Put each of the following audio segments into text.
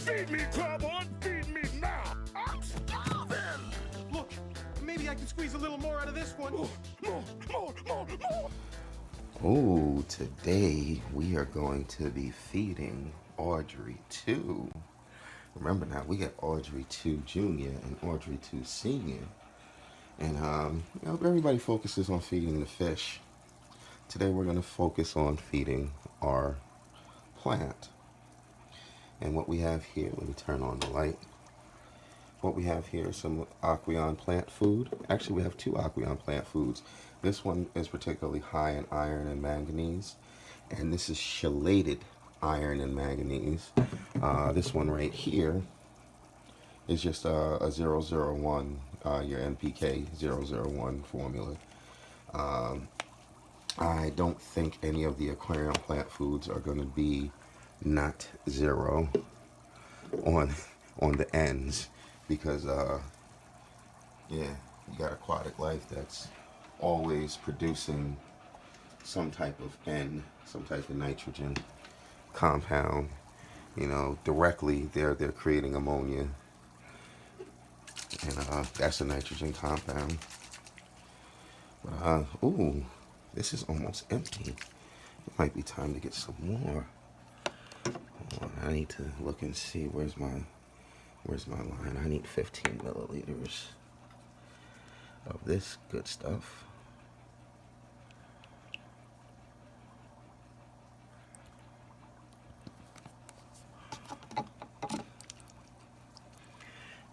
Feed me, Carbon! Feed me now! I'm starving! Look, maybe I can squeeze a little more out of this one. More! Oh, today we are going to be feeding Audrey II. Remember now, we got Audrey II Jr. and Audrey II Sr. And everybody focuses on feeding the fish. Today we're going to focus on feeding our plant. And what we have here, let me turn on the light. What we have here is some Aqueon plant food. Actually, we have two Aqueon plant foods. This one is particularly high in iron and manganese. And this is chelated iron and manganese. This one right here is just a 001, your NPK 001 formula. I don't think any of the aquarium plant foods are going to be not zero on the ends, because yeah, you got aquatic life that's always producing some type of N, some type of nitrogen compound. You know, directly they're creating ammonia, and that's a nitrogen compound. Ooh, this is almost empty. It might be time to get some more. Hold on, I need to look and see where's my line. I need 15 milliliters of this good stuff.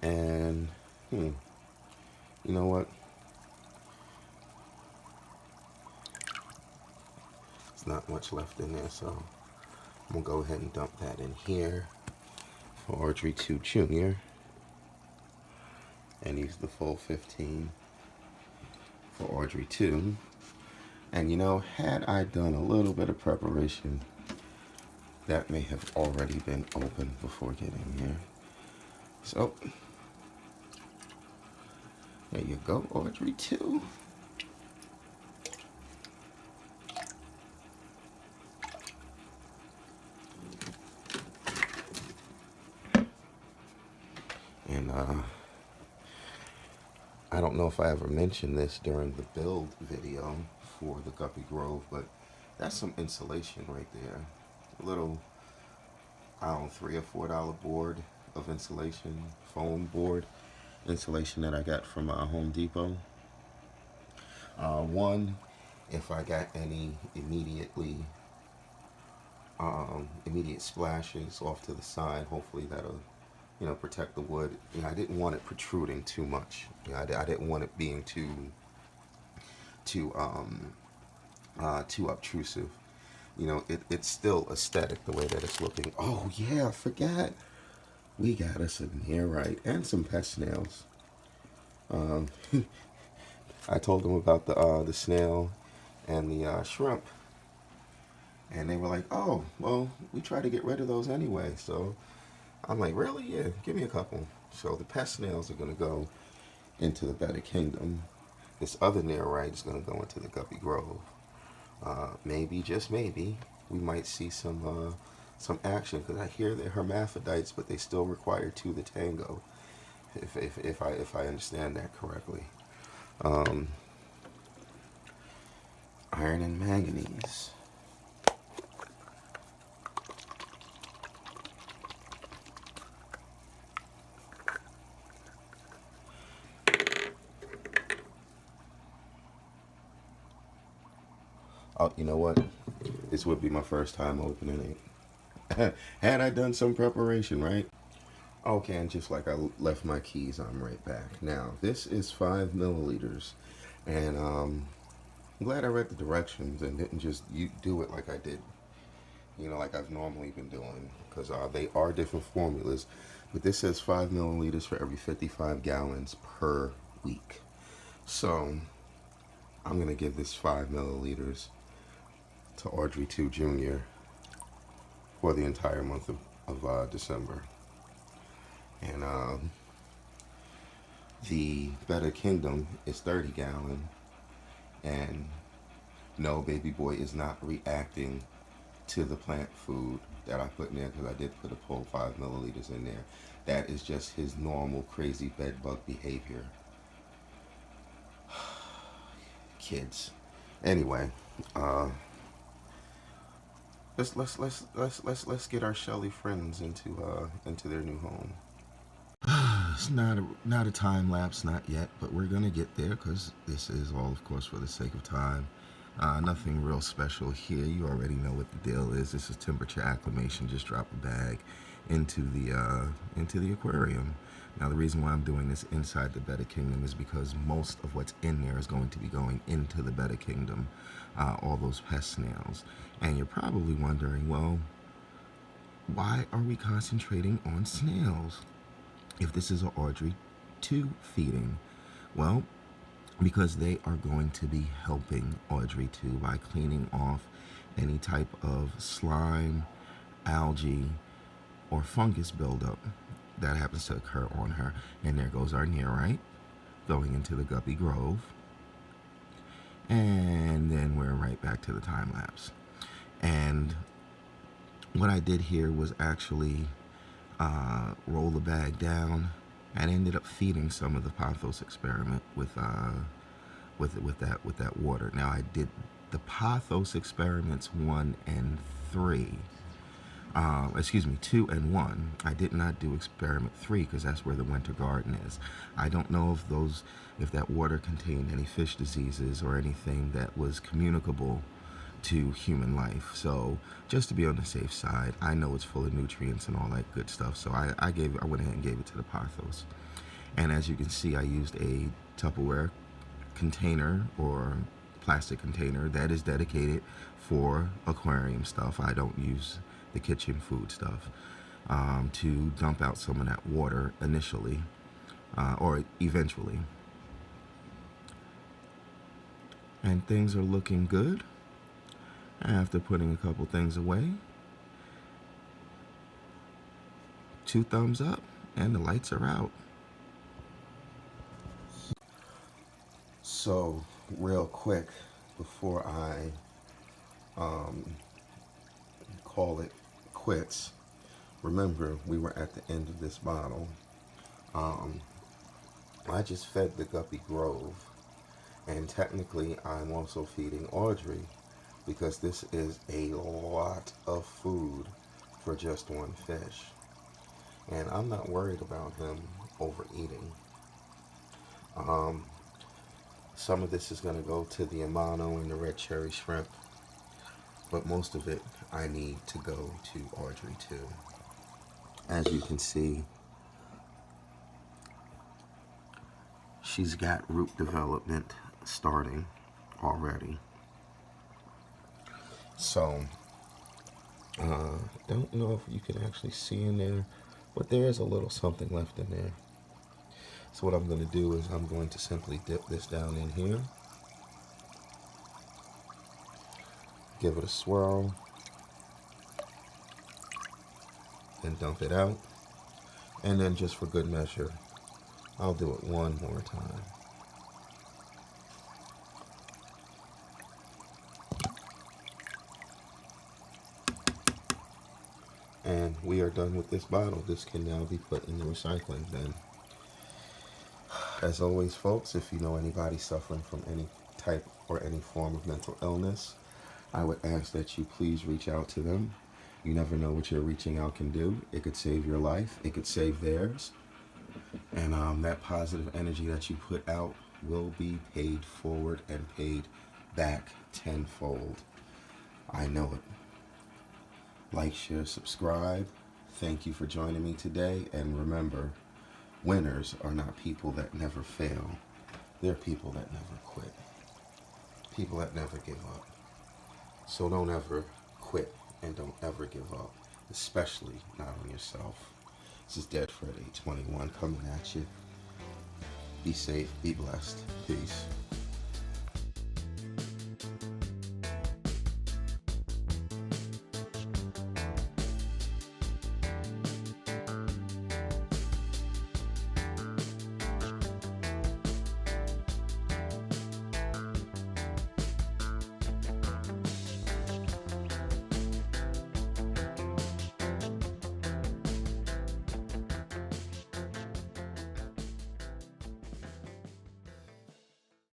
And you know what? There's not much left in there, so I'm gonna go ahead and dump that in here for Audrey II Jr. and use the full 15 for Audrey II. And you know, had I done a little bit of preparation, that may have already been open before getting here. So there you go, Audrey II. And I don't know if I ever mentioned this during the build video for the Guppy Grove, but that's some insulation right there. A little, I don't know, $3 or $4 board of insulation, foam board insulation that I got from Home Depot. One, if I got any immediate splashes off to the side, hopefully that'll, you know, protect the wood. You know, I didn't want it protruding too much. You know, I didn't want it being too obtrusive. You know, it's still aesthetic the way that it's looking. Oh yeah, I forgot. We got us a nearite and some pet snails. I told them about the snail and the shrimp, and they were like, "Oh, well, we try to get rid of those anyway." So I'm like, "Really? Yeah, give me a couple." So the pet snails are gonna go into the Better Kingdom. This other nearite is gonna go into the Guppy Grove. Maybe, just maybe, we might see some action, because I hear they're hermaphrodites, but they still require two to tango, if I understand that correctly. Iron and manganese. Oh, you know what? This would be my first time opening it. Had I done some preparation, right? Okay, and just like I left my keys, I'm right back. Now, this is 5 milliliters, and I'm glad I read the directions and didn't just do it like I did, you know, like I've normally been doing, because they are different formulas, but this says 5 milliliters for every 55 gallons per week. So I'm gonna give this 5 milliliters to Audrey II Jr. for the entire month of December. And the Better Kingdom is 30 gallon, and no, baby boy is not reacting to the plant food that I put in there, because I did put a full 5 milliliters in there. That is just his normal crazy bed bug behavior. Kids. Anyway, let's get our Shelly friends into their new home. It's not a time lapse, not yet, but we're gonna get there, because this is all, of course, for the sake of time. Nothing real special here. You already know what the deal is. This is temperature acclimation. Just drop a bag into the aquarium. Now, the reason why I'm doing this inside the Betta Kingdom is because most of what's in there is going to be going into the Betta Kingdom, all those pest snails. And you're probably wondering, well, why are we concentrating on snails if this is an Audrey II feeding? Well, because they are going to be helping Audrey II by cleaning off any type of slime, algae, or fungus buildup that happens to occur on her. And there goes our nearite going into the Guppy Grove. And then we're right back to the time lapse. And what I did here was actually roll the bag down, and ended up feeding some of the pothos experiment with that water. Now, I did the pothos experiments 1 and 3. 2 and 1. I did not do experiment 3 because that's where the winter garden is. I don't know if that water contained any fish diseases or anything that was communicable to human life. So just to be on the safe side, I know it's full of nutrients and all that good stuff. So I went ahead and gave it to the pothos. And as you can see, I used a Tupperware container or plastic container that is dedicated for aquarium stuff. I don't use the kitchen food stuff to dump out some of that water initially or eventually. And things are looking good. After putting a couple things away, 2 thumbs up, and the lights are out. So, real quick, before I call it quits, remember, we were at the end of this bottle. I just fed the Guppy Grove, and technically I'm also feeding Audrey, because this is a lot of food for just one fish. And I'm not worried about him overeating. Some of this is going to go to the Amano and the red cherry shrimp, but most of it I need to go to Audrey II. As you can see, she's got root development starting already. So, don't know if you can actually see in there, but there is a little something left in there. So what I'm going to do is I'm going to simply dip this down in here, give it a swirl, and dump it out. And then just for good measure, I'll do it one more time. And we are done with this bottle. This can now be put in the recycling bin. As always, folks, if you know anybody suffering from any type or any form of mental illness, I would ask that you please reach out to them. You never know what your reaching out can do. It could save your life. It could save theirs. And that positive energy that you put out will be paid forward and paid back tenfold. I know it. Like, share, subscribe. Thank you for joining me today. And remember, winners are not people that never fail. They're people that never quit. People that never give up. So don't ever quit and don't ever give up, especially not on yourself. This is Dead Fred 821 coming at you. Be safe, be blessed. Peace.